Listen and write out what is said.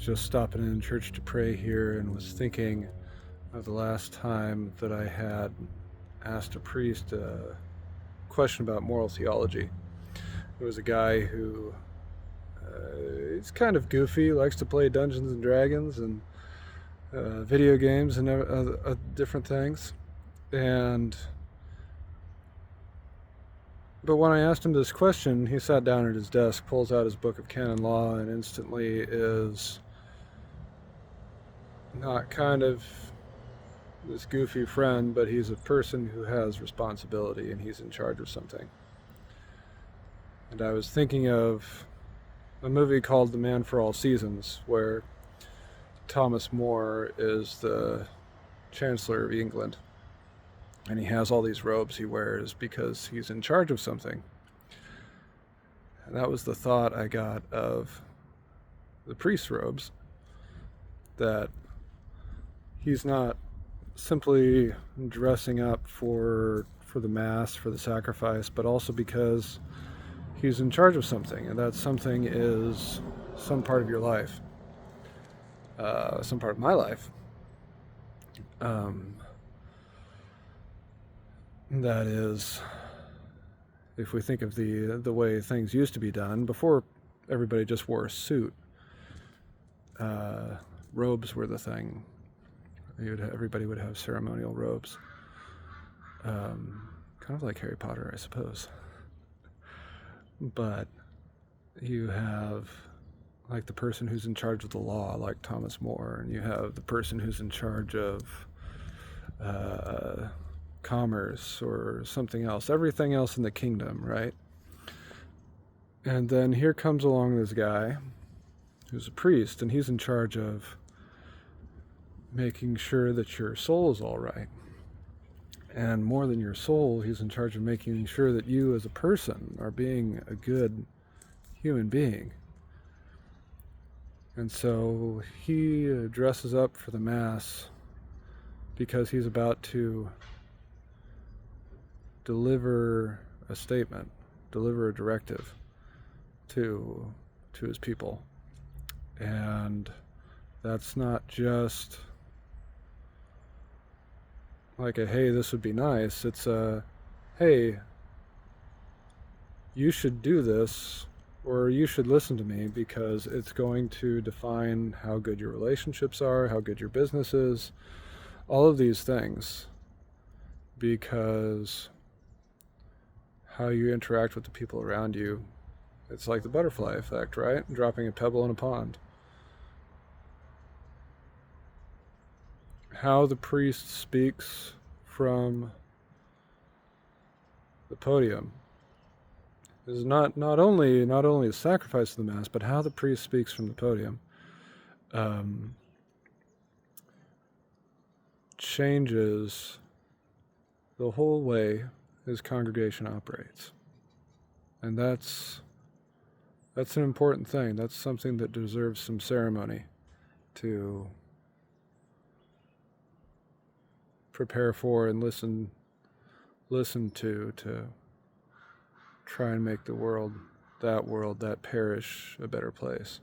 just stopping in church to pray here and was thinking of the last time that I had asked a priest a question about moral theology. It was a guy who he's kind of goofy, likes to play Dungeons and Dragons and video games and different things. But when I asked him this question, he sat down at his desk, pulls out his book of canon law, and instantly is not kind of this goofy friend, but he's a person who has responsibility and he's in charge of something. And I was thinking of a movie called The Man for All Seasons, where Thomas More is the Chancellor of England. And he has all these robes he wears because he's in charge of something. And that was the thought I got of the priest's robes, that he's not simply dressing up for the Mass, for the sacrifice, but also because he's in charge of something, and that something is some part of your life, some part of my life. That is, if we think of the way things used to be done, before everybody just wore a suit, robes were the thing. Everybody would have ceremonial robes. Kind of like Harry Potter, I suppose. But you have like the person who's in charge of the law, like Thomas More, and you have the person who's in charge of commerce or something else, everything else in the kingdom, right? And then here comes along this guy who's a priest, and he's in charge of making sure that your soul is all right. And more than your soul, he's in charge of making sure that you as a person are being a good human being. And so he dresses up for the Mass because he's about to deliver a statement, deliver a directive to his people. And that's not just like a, hey, this would be nice. It's a, hey, you should do this, or you should listen to me, because it's going to define how good your relationships are, how good your business is, all of these things, because how you interact with the people around you, it's like the butterfly effect, right? Dropping a pebble in a pond. How the priest speaks from the podium is not only the sacrifice of the Mass, but how the priest speaks from the podium changes the whole way his congregation operates. And that's an important thing. That's something that deserves some ceremony to prepare for and listen to try and make the world, that parish, a better place.